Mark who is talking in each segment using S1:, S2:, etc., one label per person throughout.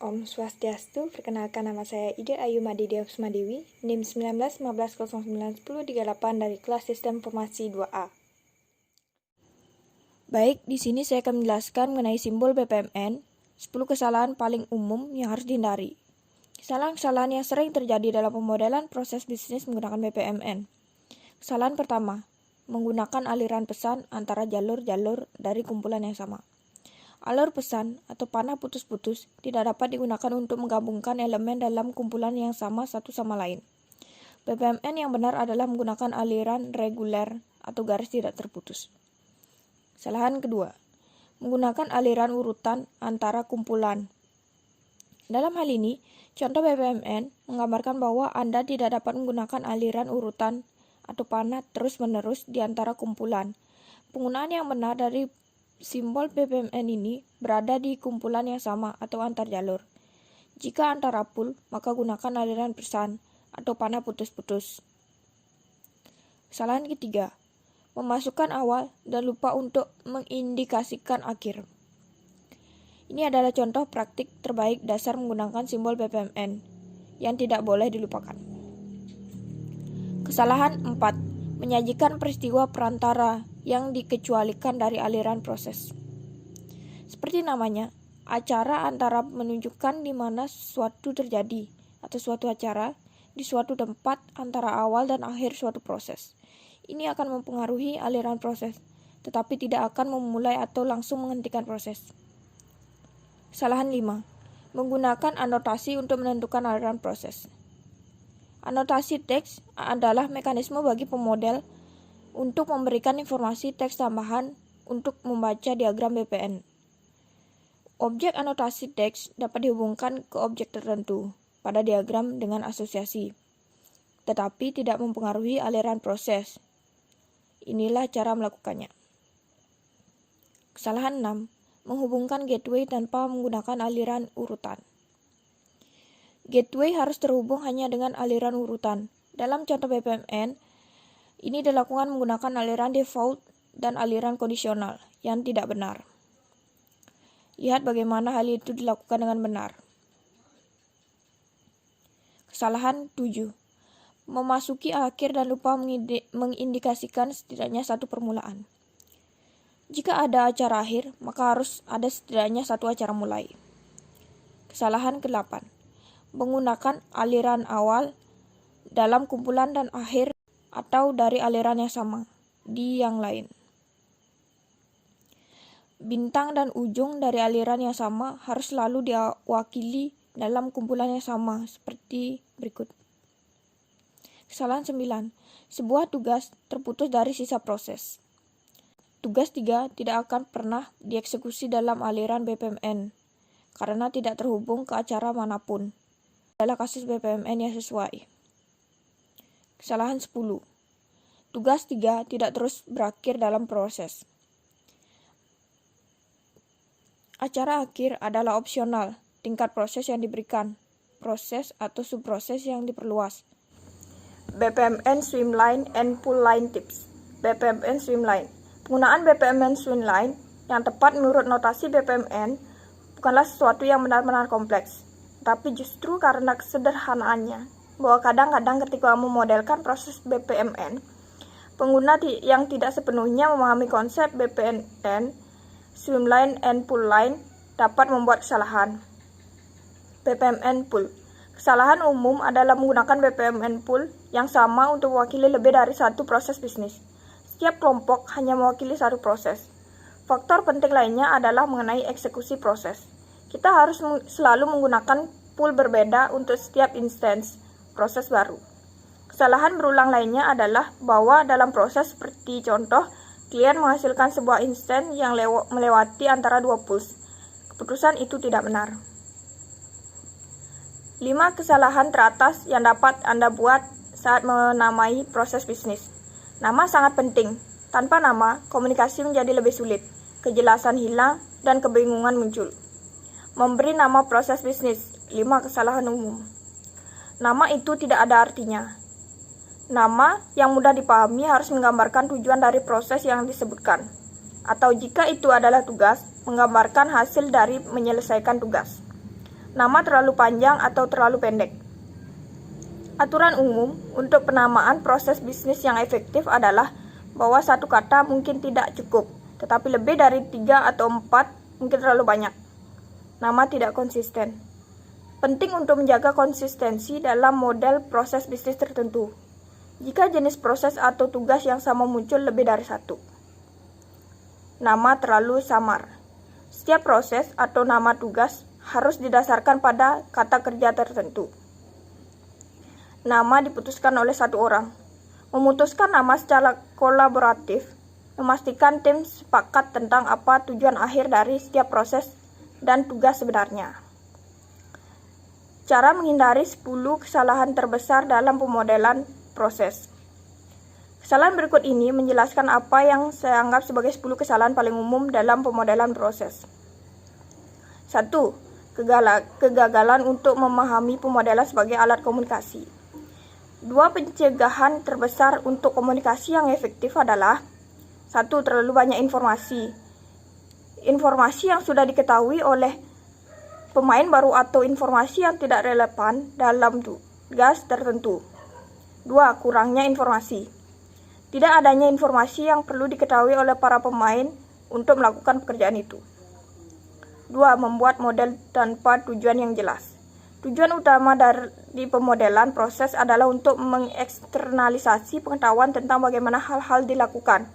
S1: Om Swastiastu, perkenalkan nama saya Ida Ayu Madidia Kusmadewi, NIM 1915091038 dari kelas Sistem Informasi 2A. Baik, di sini saya akan menjelaskan mengenai simbol BPMN, 10 kesalahan paling umum yang harus dihindari. Kesalahan-kesalahan yang sering terjadi dalam pemodelan proses bisnis menggunakan BPMN. Kesalahan pertama, menggunakan aliran pesan antara jalur-jalur dari kumpulan yang sama. Alur pesan atau panah putus-putus tidak dapat digunakan untuk menggabungkan elemen dalam kumpulan yang sama satu sama lain. BPMN yang benar adalah menggunakan aliran reguler atau garis tidak terputus. Kesalahan kedua, menggunakan aliran urutan antara kumpulan. Dalam hal ini, contoh BPMN menggambarkan bahwa Anda tidak dapat menggunakan aliran urutan atau panah terus-menerus di antara kumpulan. Penggunaan yang benar dari simbol BPMN ini berada di kumpulan yang sama atau antar jalur. Jika antara pool, maka gunakan aliran pesan atau panah putus-putus. Kesalahan ketiga, memasukkan awal dan lupa untuk mengindikasikan akhir. Ini adalah contoh praktik terbaik dasar menggunakan simbol BPMN yang tidak boleh dilupakan. Kesalahan 4, menyajikan peristiwa perantara yang dikecualikan dari aliran proses. Seperti namanya, acara antara menunjukkan di mana sesuatu terjadi atau suatu acara di suatu tempat antara awal dan akhir suatu proses. Ini akan mempengaruhi aliran proses, tetapi tidak akan memulai atau langsung menghentikan proses. Kesalahan 5, menggunakan anotasi untuk menentukan aliran proses. Anotasi teks adalah mekanisme bagi pemodel untuk memberikan informasi teks tambahan untuk membaca diagram BPMN. Objek anotasi teks dapat dihubungkan ke objek tertentu pada diagram dengan asosiasi, tetapi tidak mempengaruhi aliran proses. Inilah cara melakukannya. Kesalahan 6, menghubungkan gateway tanpa menggunakan aliran urutan. Gateway harus terhubung hanya dengan aliran urutan. Dalam contoh BPMN, ini dilakukan menggunakan aliran default dan aliran kondisional yang tidak benar. Lihat bagaimana hal itu dilakukan dengan benar. Kesalahan 7, memasuki akhir dan lupa mengindikasikan setidaknya satu permulaan. Jika ada acara akhir, maka harus ada setidaknya satu acara mulai. Kesalahan ke-8, menggunakan aliran awal dalam kumpulan dan akhir atau dari aliran yang sama di yang lain. Bintang dan ujung dari aliran yang sama harus selalu diwakili dalam kumpulan yang sama seperti berikut. Kesalahan 9, sebuah tugas terputus dari sisa proses. Tugas 3 tidak akan pernah dieksekusi dalam aliran BPMN karena tidak terhubung ke acara manapun. Adalah kasus BPMN yang sesuai. Kesalahan 10, tugas 3 tidak terus berakhir dalam proses. Acara akhir adalah opsional, tingkat proses yang diberikan, proses atau subproses yang diperluas. BPMN Swimline and Pull Line Tips. BPMN Swimline. Penggunaan BPMN Swimline yang tepat menurut notasi BPMN bukanlah sesuatu yang benar-benar kompleks, tapi justru karena kesederhanaannya, bahwa kadang-kadang ketika memodelkan proses BPMN, pengguna yang tidak sepenuhnya memahami konsep BPMN, Swimline and Pull Line dapat membuat kesalahan. BPMN Pull. Kesalahan umum adalah menggunakan BPMN Pull yang sama untuk mewakili lebih dari satu proses bisnis. Setiap kelompok hanya mewakili satu proses. Faktor penting lainnya adalah mengenai eksekusi proses. Kita harus selalu menggunakan pool berbeda untuk setiap instance proses baru. Kesalahan berulang lainnya adalah bahwa dalam proses seperti contoh, klien menghasilkan sebuah instance yang melewati antara dua pools. Keputusan itu tidak benar. 5 kesalahan teratas yang dapat Anda buat saat menamai proses bisnis. Nama sangat penting. Tanpa nama, komunikasi menjadi lebih sulit, kejelasan hilang, dan kebingungan muncul. Memberi nama proses bisnis. 5 kesalahan umum. Nama itu tidak ada artinya. Nama yang mudah dipahami harus menggambarkan tujuan dari proses yang disebutkan. Atau jika itu adalah tugas, menggambarkan hasil dari menyelesaikan tugas. nama terlalu panjang atau terlalu pendek. Aturan umum untuk penamaan proses bisnis yang efektif adalah bahwa satu kata mungkin tidak cukup, tetapi lebih dari 3 atau 4 mungkin terlalu banyak. Nama tidak konsisten. Penting untuk menjaga konsistensi dalam model proses bisnis tertentu. Jika jenis proses atau tugas yang sama muncul lebih dari satu. Nama terlalu samar. Setiap proses atau nama tugas harus didasarkan pada kata kerja tertentu. Nama diputuskan oleh satu orang. Memutuskan nama secara kolaboratif, memastikan tim sepakat tentang apa tujuan akhir dari setiap proses dan tugas sebenarnya. Cara menghindari 10 kesalahan terbesar dalam pemodelan proses. Kesalahan berikut ini menjelaskan apa yang saya anggap sebagai 10 kesalahan paling umum dalam pemodelan proses. 1. Kegagalan untuk memahami pemodelan sebagai alat komunikasi. 2 pencegahan terbesar untuk komunikasi yang efektif adalah 1. Terlalu banyak informasi. Informasi yang sudah diketahui oleh pemain baru atau informasi yang tidak relevan dalam tugas tertentu. 2. Kurangnya informasi. Tidak adanya informasi yang perlu diketahui oleh para pemain untuk melakukan pekerjaan itu. 2. Membuat model tanpa tujuan yang jelas. Tujuan utama dari pemodelan proses adalah untuk mengeksternalisasi pengetahuan tentang bagaimana hal-hal dilakukan.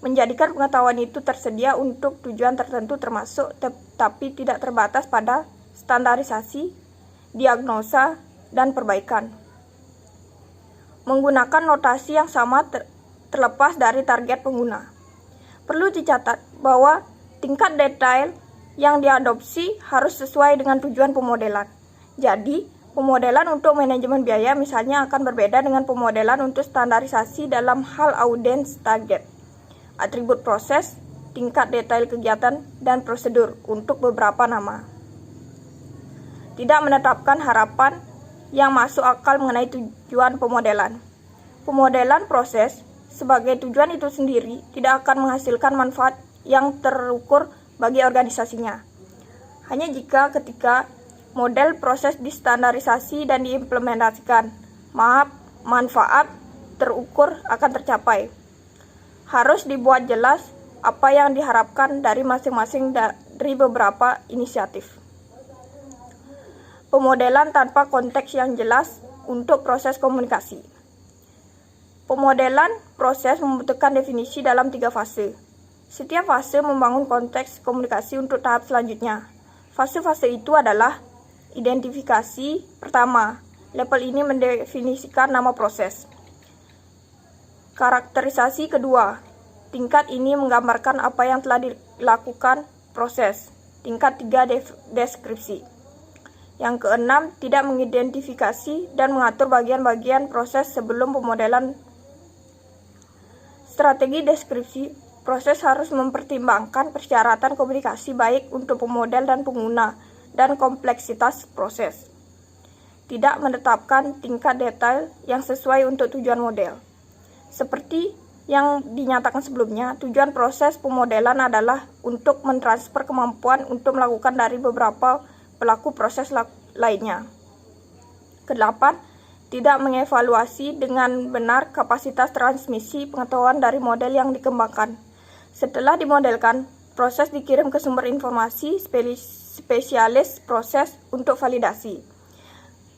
S1: Menjadikan pengetahuan itu tersedia untuk tujuan tertentu termasuk tetapi tidak terbatas pada standarisasi, diagnosa, dan perbaikan. Menggunakan notasi yang sama terlepas dari target pengguna. Perlu dicatat bahwa tingkat detail yang diadopsi harus sesuai dengan tujuan pemodelan. Jadi, pemodelan untuk manajemen biaya misalnya akan berbeda dengan pemodelan untuk standarisasi dalam hal audiens target. Atribut proses, tingkat detail kegiatan, dan prosedur untuk beberapa nama. Tidak menetapkan harapan yang masuk akal mengenai tujuan pemodelan. Pemodelan proses sebagai tujuan itu sendiri tidak akan menghasilkan manfaat yang terukur bagi organisasinya. Hanya jika ketika model proses distandarisasi dan diimplementasikan, manfaat terukur akan tercapai. Harus dibuat jelas apa yang diharapkan dari masing-masing dari beberapa inisiatif. Pemodelan tanpa konteks yang jelas untuk proses komunikasi. Pemodelan proses membutuhkan definisi dalam 3 fase. Setiap fase membangun konteks komunikasi untuk tahap selanjutnya. Fase-fase itu adalah identifikasi pertama. Level ini mendefinisikan nama proses. Karakterisasi kedua. Tingkat ini menggambarkan apa yang telah dilakukan proses. Tingkat 3 deskripsi. Yang keenam, tidak mengidentifikasi dan mengatur bagian-bagian proses sebelum pemodelan. Strategi deskripsi proses harus mempertimbangkan persyaratan komunikasi baik untuk pemodel dan pengguna dan kompleksitas proses. Tidak menetapkan tingkat detail yang sesuai untuk tujuan model. Seperti yang dinyatakan sebelumnya, tujuan proses pemodelan adalah untuk mentransfer kemampuan untuk melakukan dari beberapa pelaku proses lainnya. Kedelapan, tidak mengevaluasi dengan benar kapasitas transmisi pengetahuan dari model yang dikembangkan. Setelah dimodelkan, proses dikirim ke sumber informasi spesialis proses untuk validasi.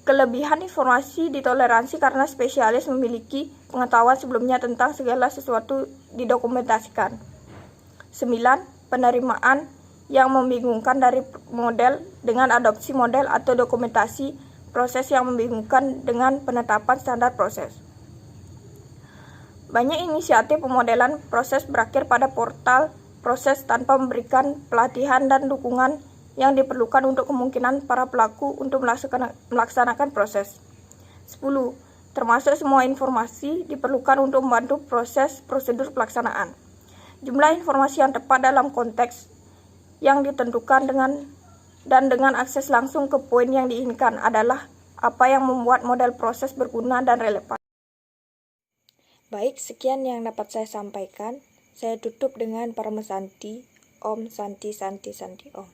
S1: Kelebihan informasi ditoleransi karena spesialis memiliki pengetahuan sebelumnya tentang segala sesuatu didokumentasikan. 9. Penerimaan yang membingungkan dari model dengan adopsi model atau dokumentasi proses yang membingungkan dengan penetapan standar proses. Banyak inisiatif pemodelan proses berakhir pada portal proses tanpa memberikan pelatihan dan dukungan yang diperlukan untuk kemungkinan para pelaku untuk melaksanakan proses. 10. Termasuk semua informasi diperlukan untuk membantu proses prosedur pelaksanaan. Jumlah informasi yang tepat dalam konteks yang ditentukan dengan akses langsung ke poin yang diinginkan adalah apa yang membuat model proses berguna dan relevan. Baik, sekian yang dapat saya sampaikan. Saya tutup dengan Parama Santi. Om Santi Santi Santi Om.